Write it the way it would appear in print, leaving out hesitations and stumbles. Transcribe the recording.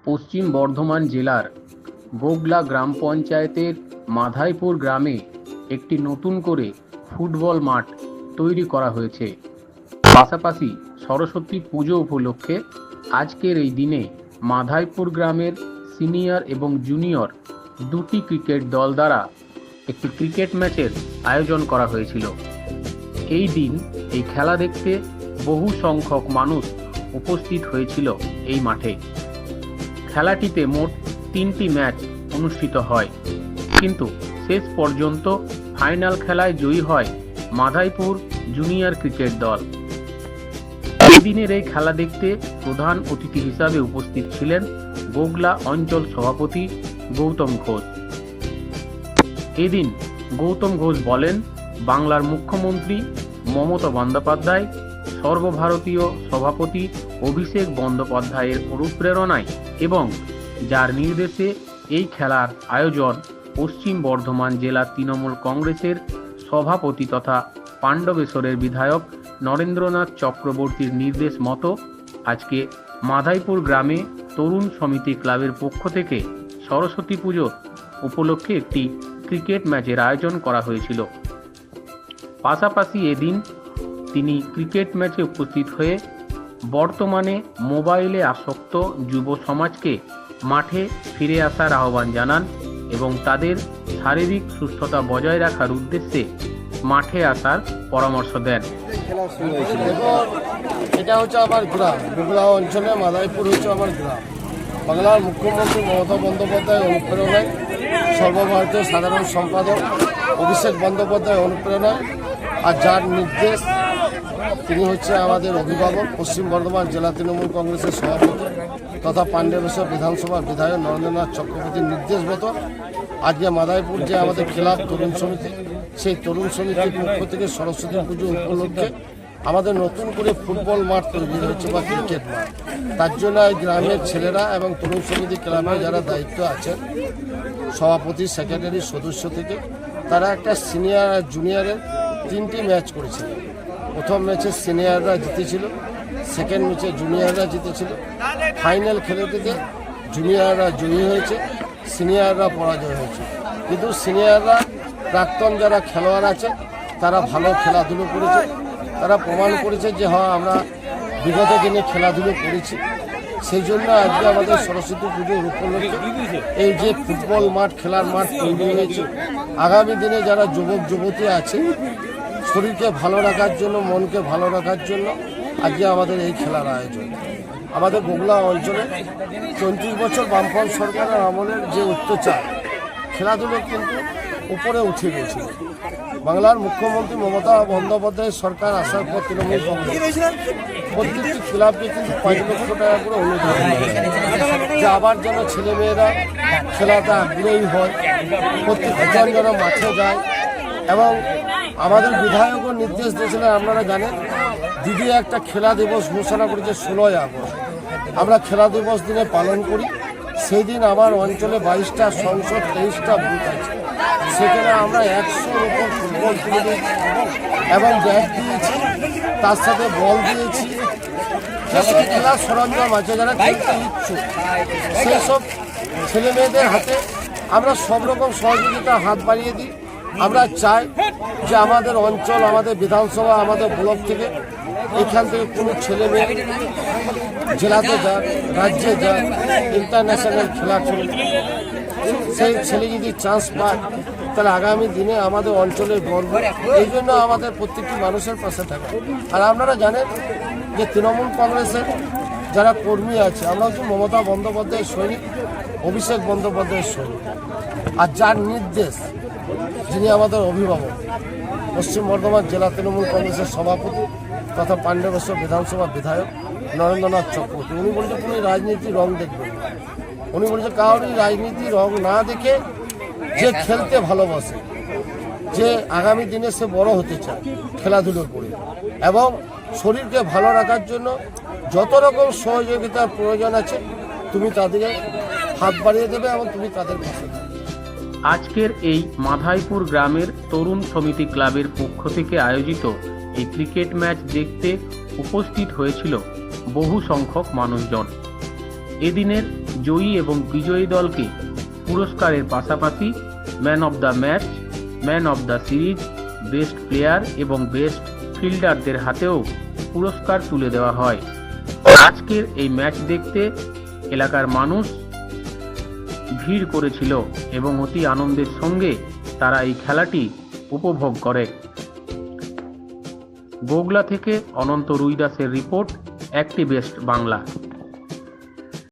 পশ্চিম বর্ধমান জেলার গোগলা গ্রাম পঞ্চায়েতের মাধাইপুর গ্রামে একটি নতুন করে ফুটবল মাঠ তৈরি করা হয়েছে। পাশাপাশি সরস্বতী পুজো উপলক্ষে আজকের এই দিনে মাধাইপুর গ্রামের সিনিয়র এবং জুনিয়র দুটি ক্রিকেট দল দ্বারা একটি ক্রিকেট ম্যাচের আয়োজন করা হয়েছিল। এই দিন এই খেলা দেখতে বহু সংখ্যক মানুষ উপস্থিত হয়েছিল এই মাঠে। খেলাটিতে মোট 3টি ম্যাচ অনুষ্ঠিত হয়, কিন্তু শেষ পর্যন্ত ফাইনাল খেলায় জয়ী হয় মাধাইপুর জুনিয়র ক্রিকেট দল। এই দিনের এই খেলা দেখতে প্রধান অতিথি হিসাবে উপস্থিত ছিলেন গোগলা অঞ্চল সভাপতি গৌতম ঘোষ। এদিন গৌতম ঘোষ বলেন, বাংলার মুখ্যমন্ত্রী মমতা বন্দ্যোপাধ্যায়, সর্বভারতীয় সভাপতি অভিষেক বন্দ্যোপাধ্যায়ের অনুপ্রেরণায় এবং যার নির্দেশে এই খেলার আয়োজন পশ্চিম বর্ধমান জেলা তৃণমূল কংগ্রেসের সভাপতি তথা পাণ্ডবেশ্বরের বিধায়ক নরেন্দ্রনাথ চক্রবর্তীর নির্দেশ মতো আজকে মাধাইপুর গ্রামে তরুণ সমিতি ক্লাবের পক্ষ থেকে সরস্বতী পুজো উপলক্ষে একটি ক্রিকেট ম্যাচের আয়োজন করা হয়েছিল। পাশাপাশি এদিন তিনি ক্রিকেট ম্যাচে উপস্থিত হয়ে বর্তমানে মোবাইলে আসক্ত যুব সমাজকে মাঠে ফিরে আসার আহ্বান জানান এবং তাদের শারীরিক সুস্থতা বজায় রাখার উদ্দেশ্যে মাঠে আসার পরামর্শ দেন। এটা হচ্ছে আমার গ্রাম, গোগলা অঞ্চলে মাধাইপুর হচ্ছে আমার গ্রাম। বাংলার মুখ্যমন্ত্রী মমতা বন্দ্যোপাধ্যায় অনুপ্রেরণায়, সর্বভারতীয় সাধারণ সম্পাদক অভিষেক বন্দ্যোপাধ্যায় অনুপ্রেরণায় আর যার নির্দেশ, তিনি হচ্ছে আমাদের অভিভাবক পশ্চিম বর্ধমান জেলা তৃণমূল কংগ্রেসের সভাপতি তথা পাণ্ডবেশ্বর বিধানসভার বিধায়ক নরেন্দ্রনাথ চক্রবর্তীর নির্দেশ মতো আজকে মাধাইপুর যে আমাদের ক্লাব তরুণ সমিতি, সেই তরুণ সমিতির পক্ষ থেকে সরস্বতী পুজো উপলক্ষে আমাদের নতুন করে ফুটবল মাঠ তৈরি হচ্ছে বা ক্রিকেট মাঠ। তার জন্য এই গ্রামের ছেলেরা এবং তরুণ সমিতি ক্লাবের যারা দায়িত্ব আছেন, সভাপতি সেক্রেটারি সদস্য থেকে, তারা একটা সিনিয়র আর জুনিয়রের 3টি ম্যাচ করেছিল। প্রথম ম্যাচে সিনিয়ররা জিতেছিল, সেকেন্ড ম্যাচে জুনিয়ররা জিতেছিল। ফাইনাল খেলাটিতে জুনিয়ররা জয়ী হয়েছে, সিনিয়ররা পরাজয় হয়েছে। কিন্তু সিনিয়ররা, প্রাক্তন যারা খেলোয়াড় আছে, তারা ভালো খেলাধুলো করেছে। তারা প্রমাণ করেছে যে হ্যাঁ, আমরা বিগত দিনে খেলাধুলো করেছি। সেই জন্য আজকে আমাদের সরস্বতী পুজোর উপলক্ষে এই যে ফুটবল মাঠ, খেলার মাঠ তৈরি হয়েছে, আগামী দিনে যারা যুবক যুবতী আছে, শরীরকে ভালো রাখার জন্য, মনকে ভালো রাখার জন্য আজকে আমাদের এই খেলার আয়োজন। আমাদের গোগলা অঞ্চলে 34 বছর বামফ্রন্ট সরকারের আমলের যে অত্যাচার, খেলাধুলো কিন্তু উপরে উঠে গিয়েছিল। বাংলার মুখ্যমন্ত্রী মমতা বন্দ্যোপাধ্যায়ের সরকার আসার পর তৃণমূল কংগ্রেস প্রত্যেকটি ক্লাবকে কিন্তু 5 লক্ষ টাকা করে অনুদান যে আবার যেন ছেলেমেয়েরা খেলাটা আগ্রহী হয়, প্রত্যেকজন যেন মাঠে যায়। এবং আমাদের বিধায়কও নির্দেশ দিয়েছিলেন, আপনারা জানেন, দিদি একটা খেলা দিবস ঘোষণা করেছে 16ই আগস্ট। আমরা খেলা দিবস দিনে পালন করি। সেই দিন আমার অঞ্চলে 22টা সংসদ, 23টা বুথ আছে। সেখানে আমরা 100-র উপর ফুটবল তুলে দিয়েছি এবং ব্যাট দিয়েছি, তার সাথে বল দিয়েছি। খেলার সরঞ্জাম আছে, যারা খেলতে ইচ্ছুক সেই সব ছেলে মেয়েদের হাতে আমরা সব রকম সহযোগিতা হাত বাড়িয়ে দিই। আমরা চাই যে আমাদের অঞ্চল, আমাদের বিধানসভা, আমাদের ব্লক থেকে, এখান থেকে কোনো ছেলে মেয়ে জেলাতে যাক, রাজ্যে যাক, ইন্টারন্যাশনাল খেলা চলে, সেই ছেলে যদি চান্স পায় তাহলে আগামী দিনে আমাদের অঞ্চলের গর্ব। এই জন্য আমাদের প্রত্যেকটি মানুষের পাশে থাকে। আর আপনারা জানেন যে তৃণমূল কংগ্রেসের যারা কর্মী আছে, আমরা হচ্ছে মমতা বন্দ্যোপাধ্যায়ের সৈনিক, অভিষেক বন্দ্যোপাধ্যায়ের সৈনিক। আর যার নির্দেশ, যিনি আমাদের অভিভাবক পশ্চিম বর্ধমান জেলা তৃণমূল কংগ্রেসের সভাপতি তথা পাণ্ডবেশ্বর বিধানসভা বিধায়ক নরেন্দ্রনাথ চক্রবর্তী, উনি বলছে কোনো রাজনীতির রং দেখবেন না। উনি বলছে কারোরই রাজনীতির রং না দেখে যে খেলতে ভালোবাসে, যে আগামী দিনে সে বড় হতে চায় খেলাধুলো করে, এবং শরীরকে ভালো রাখার জন্য যত রকম সহযোগিতার প্রয়োজন আছে, তুমি তাদের হাত বাড়িয়ে দেবে এবং তুমি তাদের পাশে থাকবে। আজকের এই মাধাইপুর গ্রামের তরুণ সমিতি ক্লাবের পক্ষ থেকে আয়োজিত এই ক্রিকেট ম্যাচ দেখতে উপস্থিত হয়েছিল বহু সংখ্যক মানুষজন। এদিনের জয়ী এবং বিজয়ী দলকে পুরস্কারের পাশাপাশি man of the match, man of the series, best player এবং বেস্ট ফিল্ডারদের হাতেও পুরস্কার তুলে দেওয়া হয়। আজকের এই ম্যাচ দেখতে এলাকার মানুষ ভিড় করেছিল এবং অতি আনন্দের সঙ্গে তারা এই খেলাটি উপভোগ করে। বগুড়া থেকে অনন্ত রুইদাসের রিপোর্ট, অ্যাক্টিভেস্ট বাংলা।